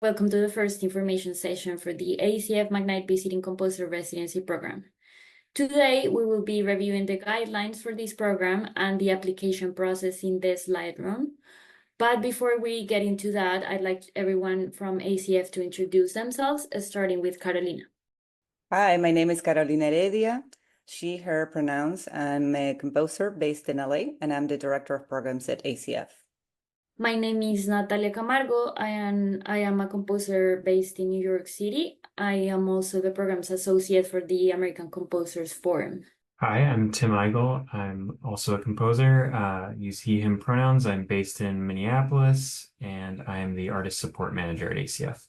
Welcome to the first information session for the ACF McKnight Visiting Composer Residency Program. Today, we will be reviewing the guidelines for this program and the application process in the slide room. But before we get into that, I'd like everyone from ACF to introduce themselves, starting with Carolina. Hi, my name is Carolina Heredia. She, her pronouns. I'm a composer based in LA, and I'm the director of programs at ACF. My name is Natalia Camargo. I am a composer based in New York City. I am also the program's associate for the American Composers Forum. Hi, I'm Tim Eigel. I'm also a composer. Use he, him pronouns. I'm based in Minneapolis, and I am the artist support manager at ACF.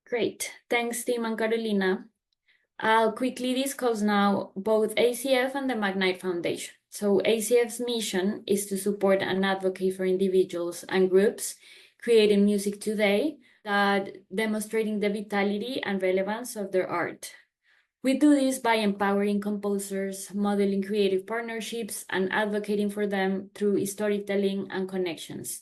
Great. Thanks, Tim and Carolina. I'll quickly discuss now both ACF and the McKnight Foundation. So ACF's mission is to support and advocate for individuals and groups creating music today that demonstrating the vitality and relevance of their art. We do this by empowering composers, modeling creative partnerships, and advocating for them through storytelling and connections.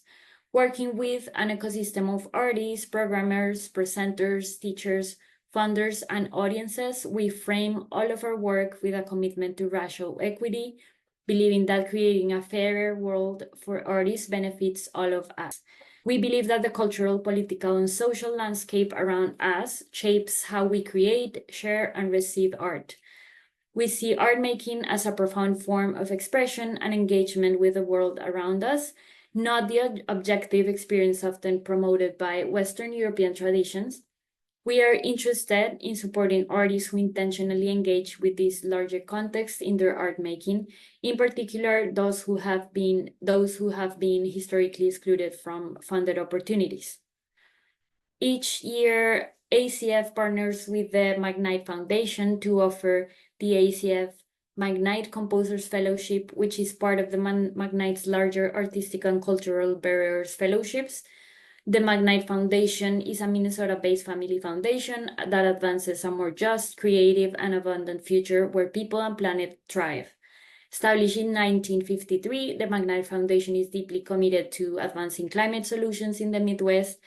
Working with an ecosystem of artists, programmers, presenters, teachers, funders, and audiences, we frame all of our work with a commitment to racial equity, believing that creating a fairer world for artists benefits all of us. We believe that the cultural, political, and social landscape around us shapes how we create, share, and receive art. We see art making as a profound form of expression and engagement with the world around us, not the objective experience often promoted by Western European traditions. We are interested in supporting artists who intentionally engage with this larger context in their art making, in particular those who have been historically excluded from funded opportunities. Each year, ACF partners with the McKnight Foundation to offer the ACF McKnight Composers Fellowship, which is part of the McKnight's larger Artistic and Cultural Barriers Fellowships. The McKnight Foundation is a Minnesota-based family foundation that advances a more just, creative, and abundant future where people and planet thrive. Established in 1953, the McKnight Foundation is deeply committed to advancing climate solutions in the Midwest,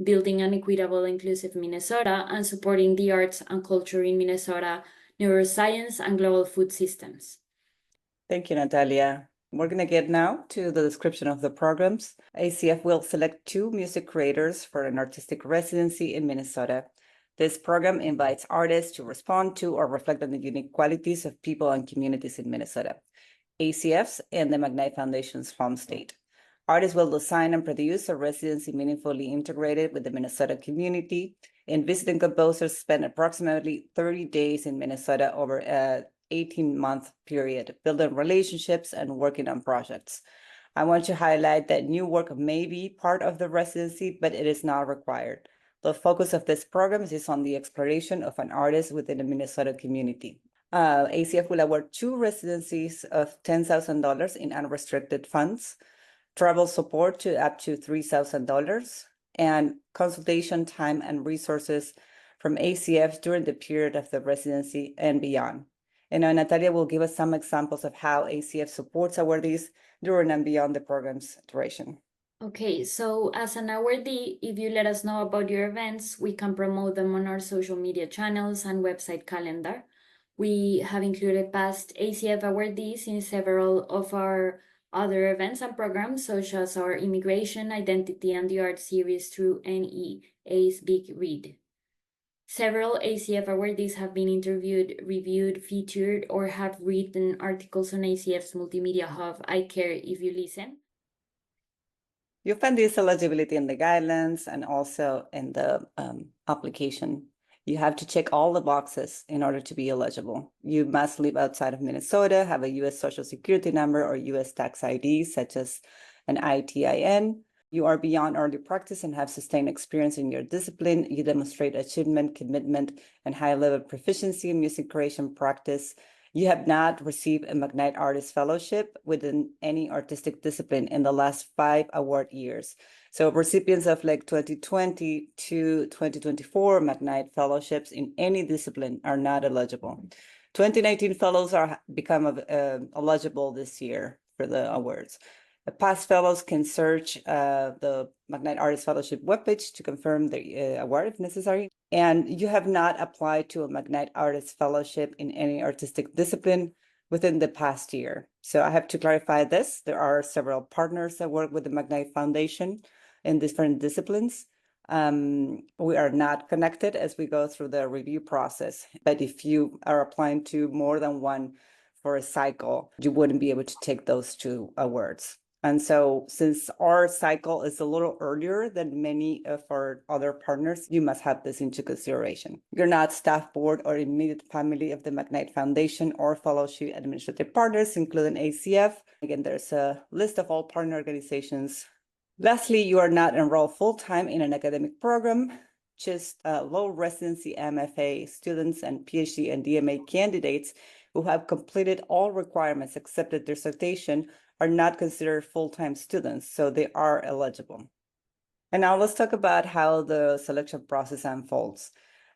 building an equitable, inclusive Minnesota, and supporting the arts and culture in Minnesota, neuroscience, and global food systems. Thank you, Natalia. We're going to get now to the description of the programs. ACF will select 2 music creators for an artistic residency in Minnesota. This program invites artists to respond to or reflect on the unique qualities of people and communities in Minnesota, ACF's and the McKnight Foundation's home state. Artists will design and produce a residency meaningfully integrated with the Minnesota community, and visiting composers spend approximately 30 days in Minnesota over a 18-month period, building relationships and working on projects. I want to highlight that new work may be part of the residency, but it is not required. The focus of this program is on the exploration of an artist within the Minnesota community. ACF will award 2 residencies of $10,000 in unrestricted funds, travel support to up to $3,000, and consultation time and resources from ACF during the period of the residency and beyond. And now Natalia will give us some examples of how ACF supports awardees during and beyond the program's duration. Okay, so as an awardee, if you let us know about your events, we can promote them on our social media channels and website calendar. We have included past ACF awardees in several of our other events and programs, such as our Immigration, Identity, and the Art series through NEA's Big Read. Several ACF awardees have been interviewed, reviewed, featured, or have written articles on ACF's multimedia hub, I Care If You Listen. You'll find this eligibility in the guidelines and also in the application. You have to check all the boxes in order to be eligible. You must live outside of Minnesota, have a U.S. Social Security number or U.S. tax ID, such as an ITIN. You are beyond early practice and have sustained experience in your discipline. You demonstrate achievement, commitment, and high-level proficiency in music creation practice. You have not received a McKnight Artist Fellowship within any artistic discipline in the last 5 award years. So recipients of like 2020 to 2024 McKnight Fellowships in any discipline are not eligible. 2019 fellows are become eligible this year for the awards. Past fellows can search the McKnight Artist Fellowship webpage to confirm the award if necessary. And you have not applied to a McKnight Artist Fellowship in any artistic discipline within the past year. So I have to clarify this. There are several partners that work with the McKnight Foundation in different disciplines. We are not connected as we go through the review process, but if you are applying to more than one for a cycle, you wouldn't be able to take those two awards. And so since our cycle is a little earlier than many of our other partners, you must have this into consideration. You're not staff board or immediate family of the McKnight Foundation or fellowship administrative partners, including ACF. Again, there's a list of all partner organizations. Lastly, you are not enrolled full-time in an academic program. Just low residency MFA students and PhD and DMA candidates who have completed all requirements except the dissertation are not considered full-time students, so they are eligible. And now let's talk about how the selection process unfolds.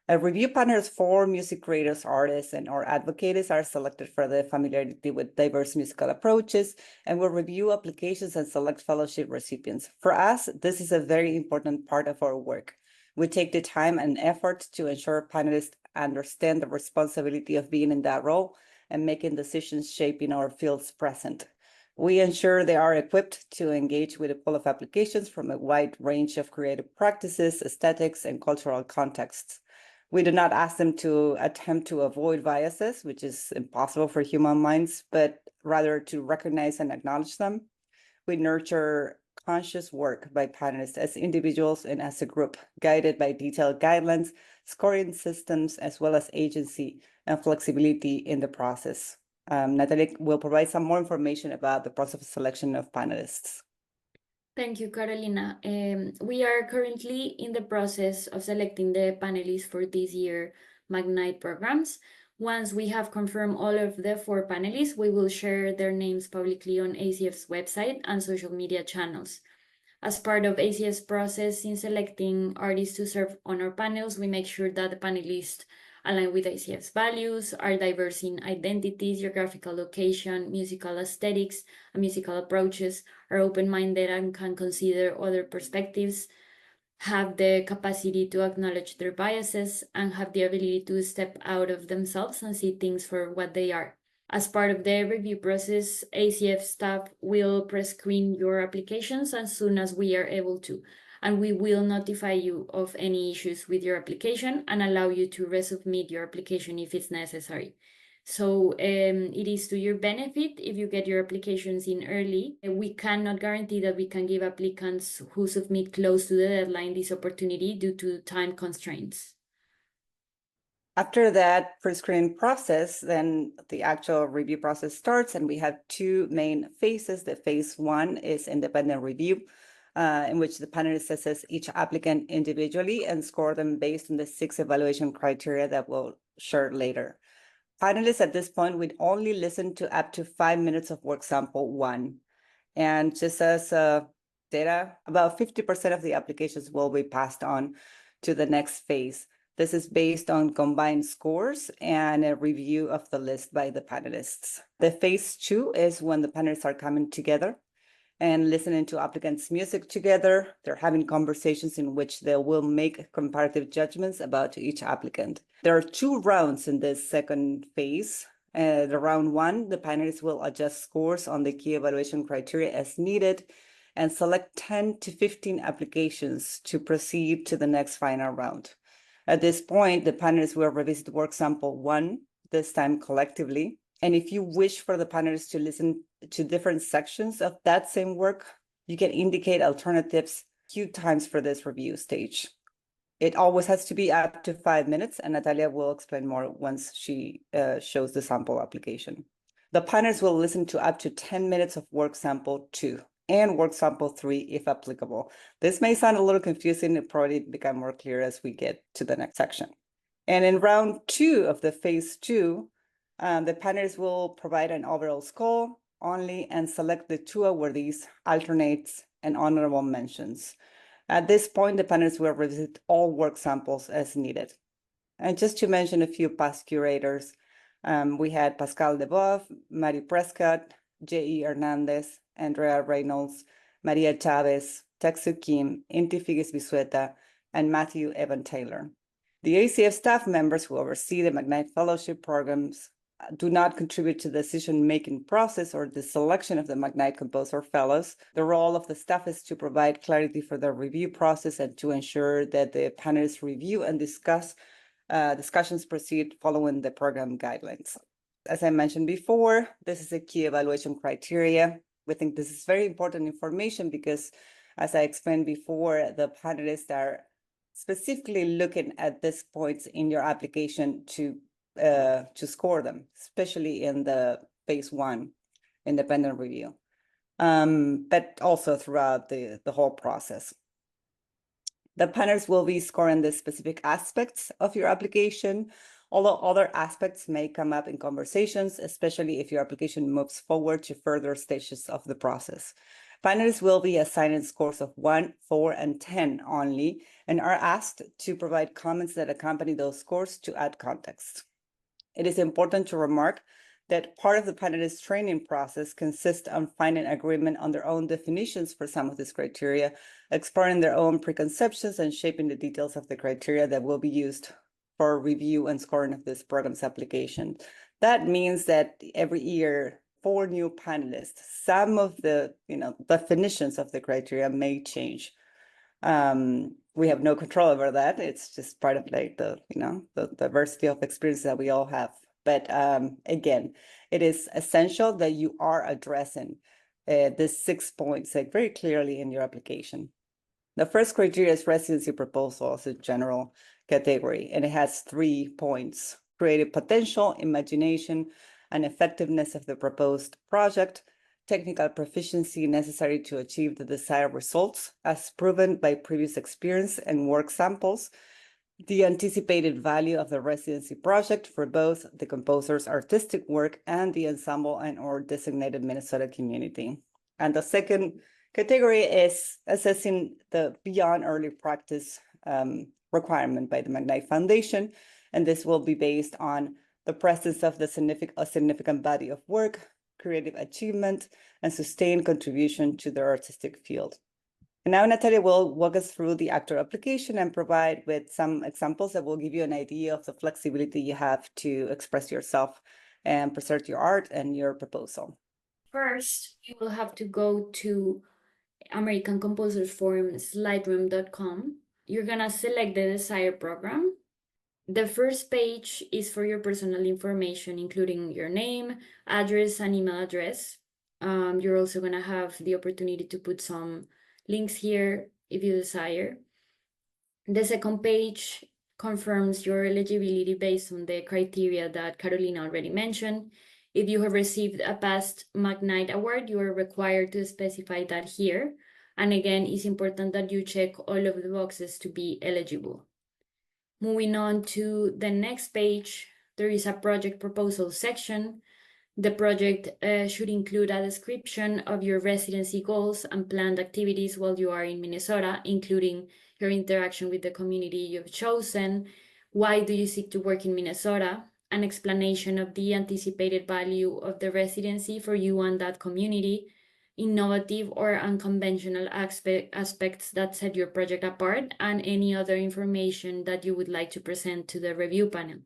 Review partners for music creators, artists, and or advocates are selected for their familiarity with diverse musical approaches and will review applications and select fellowship recipients. For us, this is a very important part of our work. We take the time and effort to ensure panelists understand the responsibility of being in that role and making decisions shaping our fields present. We ensure they are equipped to engage with a pool of applications from a wide range of creative practices, aesthetics, and cultural contexts. We do not ask them to attempt to avoid biases, which is impossible for human minds, but rather to recognize and acknowledge them. We nurture conscious work by panelists as individuals and as a group, guided by detailed guidelines, scoring systems, as well as agency and flexibility in the process. Natalia will provide some more information about the process of selection of panelists. Thank you, Carolina. We are currently in the process of selecting the panelists for this year McKnight programs. Once we have confirmed all of the 4 panelists, we will share their names publicly on ACF's website and social media channels. As part of ACF's process in selecting artists to serve on our panels, we make sure that the panelists align with ACF's values, are diverse in identities, geographical location, musical aesthetics, and musical approaches, are open-minded and can consider other perspectives, have the capacity to acknowledge their biases, and have the ability to step out of themselves and see things for what they are. As part of the review process, ACF staff will pre-screen your applications as soon as we are able to, and we will notify you of any issues with your application and allow you to resubmit your application if it's necessary. So it is to your benefit if you get your applications in early. We cannot guarantee that we can give applicants who submit close to the deadline this opportunity due to time constraints. After that pre-screening process, then the actual review process starts, and we have 2 main phases. The phase 1 is independent review, in which the panelist assess each applicant individually and score them based on the 6 evaluation criteria that we'll share later. Panelists at this point would only listen to up to 5 minutes of work sample 1. And just as data, about 50% of the applications will be passed on to the next phase. This is based on combined scores and a review of the list by the panelists. The phase 2 is when the panelists are coming together and listening to applicants' music together. They're having conversations in which they will make comparative judgments about each applicant. There are 2 rounds in this second phase. The round 1, the panelists will adjust scores on the key evaluation criteria as needed and select 10 to 15 applications to proceed to the next final round. At this point, the panelists will revisit work sample 1, this time collectively. And if you wish for the panelists to listen to different sections of that same work, you can indicate alternatives a few times for this review stage. It always has to be up to 5 minutes, and Natalia will explain more once she shows the sample application. The panelists will listen to up to 10 minutes of work sample 2 and work sample 3 if applicable. This may sound a little confusing. It probably become more clear as we get to the next section. And in round 2 of the phase 2, the panelists will provide an overall score only and select the 2 awardees, alternates, and honorable mentions. At this point, the panelists will revisit all work samples as needed. And just to mention a few past curators, we had Pascal Deboeuf, Mary Prescott, J.E. Hernandez, Andrea Reynolds, Maria Chavez, Texu Kim, Inti Figues Bisueta, and Matthew Evan Taylor. The ACF staff members who oversee the McKnight Fellowship programs do not contribute to the decision-making process or the selection of the McKnight Composer Fellows. The role of the staff is to provide clarity for the review process and to ensure that the panelists review and discussions proceed following the program guidelines. As I mentioned before, this is a key evaluation criteria. We think this is very important information because, as I explained before, the panelists are specifically looking at these points in your application to score them, especially in the phase 1 independent review, but also throughout the whole process. The panelists will be scoring the specific aspects of your application, although other aspects may come up in conversations, especially if your application moves forward to further stages of the process. Panelists will be assigned scores of 1, 4, and 10 only, and are asked to provide comments that accompany those scores to add context. It is important to remark that part of the panelists' training process consists on finding agreement on their own definitions for some of these criteria, exploring their own preconceptions, and shaping the details of the criteria that will be used for review and scoring of this program's application. That means that every year, 4 new panelists, some of the definitions of the criteria may change. We have no control over that. It's just part of like the diversity of experience that we all have. But again, it is essential that you are addressing these 6 points like very clearly in your application. The first criteria is residency proposal as a general category, and it has 3 points: creative potential, imagination, and effectiveness of the proposed project, technical proficiency necessary to achieve the desired results as proven by previous experience and work samples, the anticipated value of the residency project for both the composer's artistic work and the ensemble and/or designated Minnesota community. And the second category is assessing the beyond early practice requirement by the McKnight Foundation, and this will be based on the presence of a significant body of work, creative achievement, and sustained contribution to their artistic field. And now Natalia will walk us through the actor application and provide with some examples that will give you an idea of the flexibility you have to express yourself and present your art and your proposal. First, you will have to go to American Composers Forum slideroom.com. You're gonna select the desired program. The first page is for your personal information, including your name, address, and email address. You're also gonna have the opportunity to put some links here if you desire. The second page confirms your eligibility based on the criteria that Carolina already mentioned. If you have received a past McKnight award, you are required to specify that here. And again, it's important that you check all of the boxes to be eligible. Moving on to the next page, there is a project proposal section. The project should include a description of your residency goals and planned activities while you are in Minnesota, including your interaction with the community you've chosen, why do you seek to work in Minnesota, an explanation of the anticipated value of the residency for you and that community, innovative or unconventional aspects that set your project apart, and any other information that you would like to present to the review panel.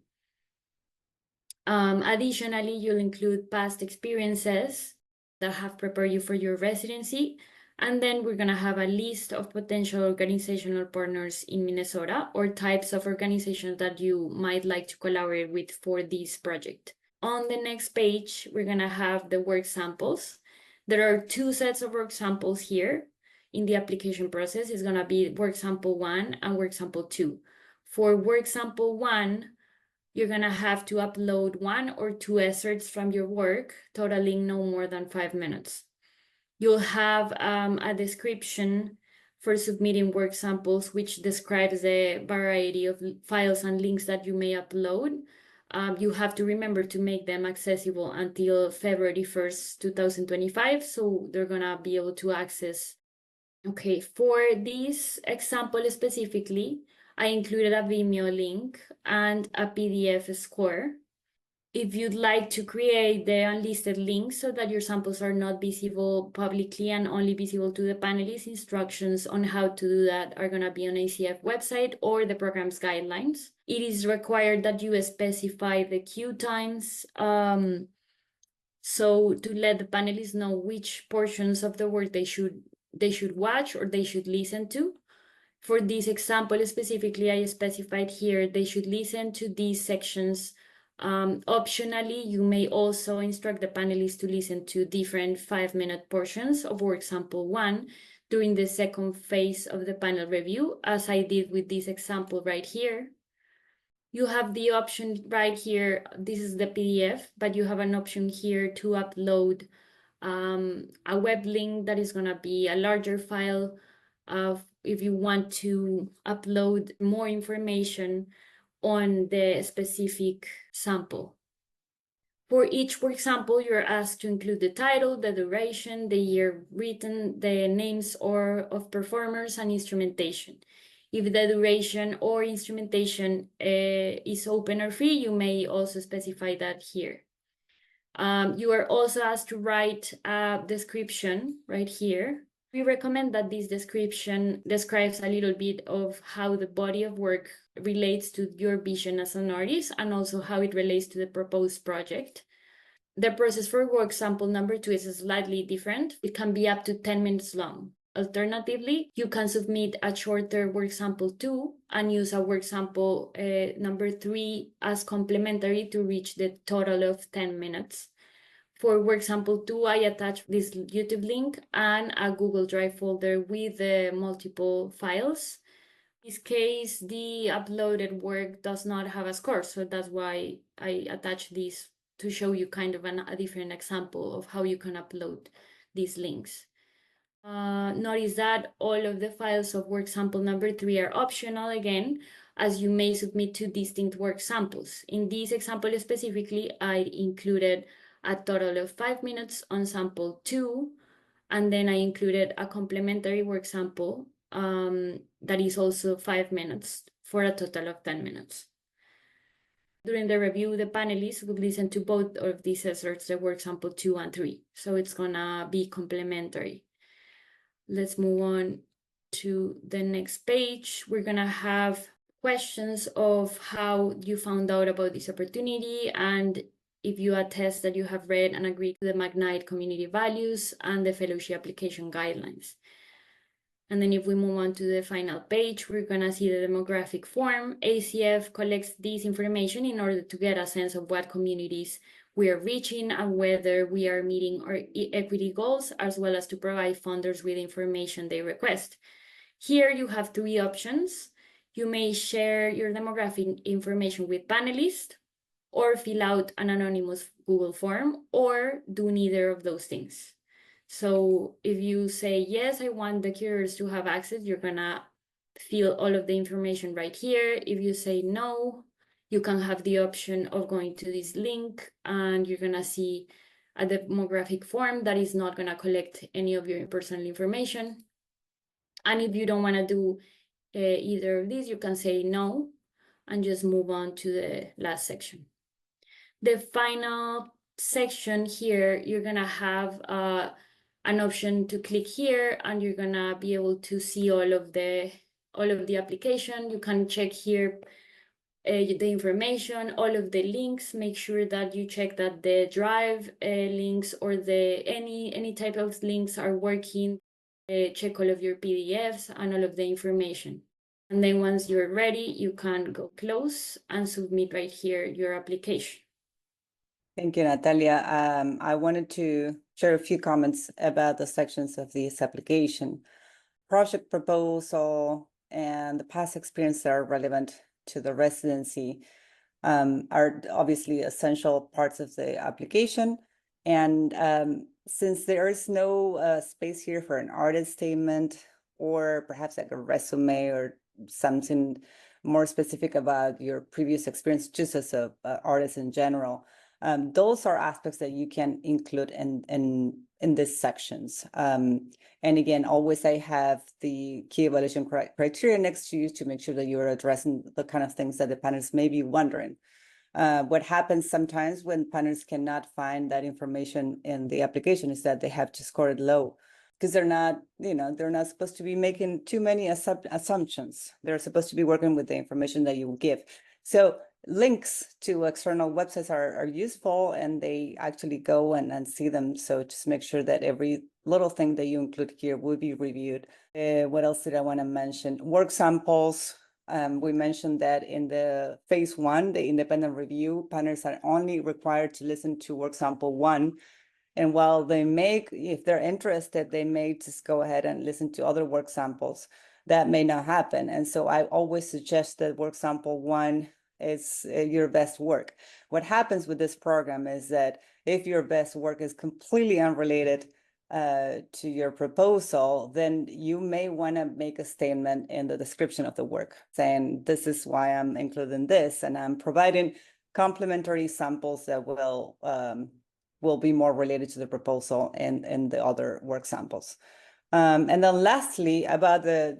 Additionally, you'll include past experiences that have prepared you for your residency, and then we're gonna have a list of potential organizational partners in Minnesota or types of organizations that you might like to collaborate with for this project. On the next page, we're gonna have the work samples. There are 2 sets of work samples here in the application process. It's gonna be work sample 1 and work sample 2. For work sample 1, you're gonna have to upload 1 or 2 excerpts from your work, totaling no more than 5 minutes. You'll have a description for submitting work samples, which describes the variety of files and links that you may upload. You have to remember to make them accessible until February 1st, 2025, so they're gonna be able to access. Okay, for this example specifically, I included a Vimeo link and a PDF score. If you'd like to create the unlisted links so that your samples are not visible publicly and only visible to the panelists, instructions on how to do that are going to be on ACF website or the program's guidelines. It is required that you specify the queue times. So to let the panelists know which portions of the work they should watch or they should listen to. For this example specifically, I specified here they should listen to these sections. Optionally, you may also instruct the panelists to listen to different 5-minute portions of work sample 1 during the second phase of the panel review, as I did with this example right here. You have the option right here, this is the PDF, but you have an option here to upload a web link that is going to be a larger file if you want to upload more information on the specific sample. For each work sample, you're asked to include the title, the duration, the year written, the names of performers, and instrumentation. If the duration or instrumentation is open or free, you may also specify that here. You are also asked to write a description right here. We recommend that this description describes a little bit of how the body of work relates to your vision as an artist and also how it relates to the proposed project. The process for work sample number 2 is slightly different. It can be up to 10 minutes long. Alternatively, you can submit a shorter work sample 2 and use a work sample number 3 as complementary to reach the total of 10 minutes. For work sample 2, I attached this YouTube link and a Google Drive folder with multiple files. In this case, the uploaded work does not have a score, so that's why I attached this to show you kind of a different example of how you can upload these links. Notice that all of the files of work sample number 3 are optional again, as you may submit 2 distinct work samples. In this example specifically, I included a total of 5 minutes on sample 2, and then I included a complementary work sample that is also 5 minutes for a total of 10 minutes. During the review, the panelists would listen to both of these excerpts, the work sample 2 and 3, so it's gonna be complementary. Let's move on to the next page. We're gonna have questions of how you found out about this opportunity and if you attest that you have read and agreed to the McKnight community values and the fellowship application guidelines. And then if we move on to the final page, we're gonna see the demographic form. ACF collects this information in order to get a sense of what communities we are reaching and whether we are meeting our equity goals, as well as to provide funders with information they request. Here you have 3 options. You may share your demographic information with panelists, or fill out an anonymous Google form, or do neither of those things. So if you say, yes, I want the curators to have access, you're gonna fill all of the information right here. If you say no, you can have the option of going to this link and you're gonna see a demographic form that is not gonna collect any of your personal information. And if you don't wanna do either of these, you can say no and just move on to the last section. The final section here, you're gonna have an option to click here and you're gonna be able to see all of the application. You can check here the information, all of the links. Make sure that you check that the drive links or any type of links are working. Check all of your PDFs and all of the information. And then once you're ready, you can go close and submit right here your application. Thank you, Natalia. I wanted to share a few comments about the sections of this application. Project proposal and the past experience that are relevant to the residency are obviously essential parts of the application. And since there is no space here for an artist statement or perhaps like a resume or something more specific about your previous experience, just as an artist in general, those are aspects that you can include in these sections. And again, always I have the key evaluation criteria next to you to make sure that you're addressing the kind of things that the panelists may be wondering. What happens sometimes when panelists cannot find that information in the application is that they have to score it low because they're not supposed to be making too many assumptions. They're supposed to be working with the information that you give. So links to external websites are useful, and they actually go and see them. So just make sure that every little thing that you include here will be reviewed. What else did I want to mention? Work samples. We mentioned that in the phase 1, the independent review, panelists are only required to listen to work sample 1. And while if they're interested, they may just go ahead and listen to other work samples. That may not happen. And so I always suggest that work sample 1 is your best work. What happens with this program is that if your best work is completely unrelated to your proposal, then you may want to make a statement in the description of the work saying, this is why I'm including this, and I'm providing complementary samples that will be more related to the proposal and the other work samples. And then lastly, about the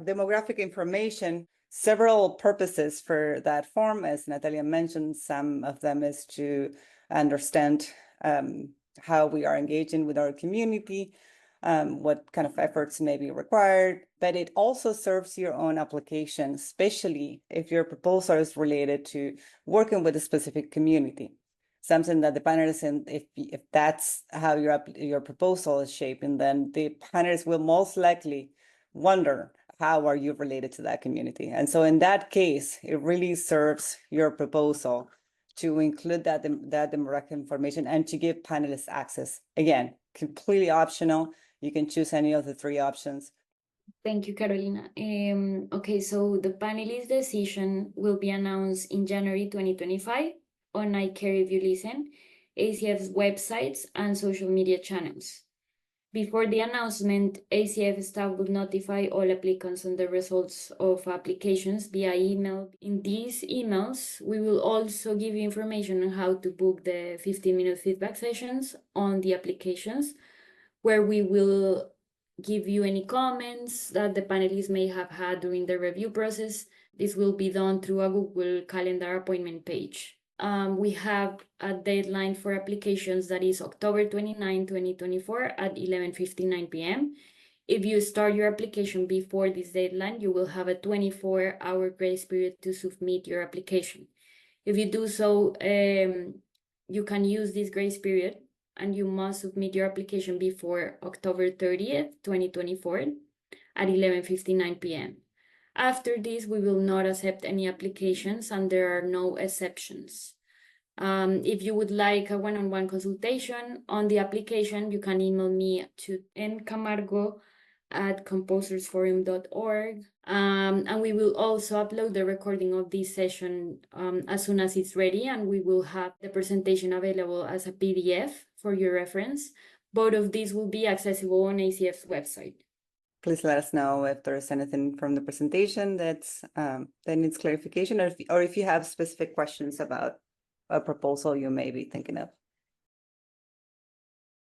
demographic information, several purposes for that form, as Natalia mentioned. Some of them is to understand how we are engaging with our community, what kind of efforts may be required, but it also serves your own application, especially if your proposal is related to working with a specific community. Something that the panelists, and if that's how your proposal is shaping, then the panelists will most likely wonder, how are you related to that community? And so in that case, it really serves your proposal to include that demographic information and to give panelists access. Again, completely optional. You can choose any of the 3 options. Thank you, Carolina. Okay, so the panelist decision will be announced in January 2025 on I Care If You Listen, ACF's websites, and social media channels. Before the announcement, ACF staff will notify all applicants on the results of applications via email. In these emails, we will also give you information on how to book the 15-minute feedback sessions on the applications, where we will give you any comments that the panelists may have had during the review process. This will be done through a Google Calendar appointment page. We have a deadline for applications that is October 29, 2024 at 11:59 p.m. If you start your application before this deadline, you will have a 24-hour grace period to submit your application. If you do so, you can use this grace period, and you must submit your application before October 30th, 2024 at 11:59 p.m. After this, we will not accept any applications, and there are no exceptions. If you would like a one-on-one consultation on the application, you can email me to ncamargo@composersforum.org. And we will also upload the recording of this session as soon as it's ready, and we will have the presentation available as a PDF for your reference. Both of these will be accessible on ACF's website. Please let us know if there is anything from the presentation that needs clarification, or if you have specific questions about a proposal you may be thinking of.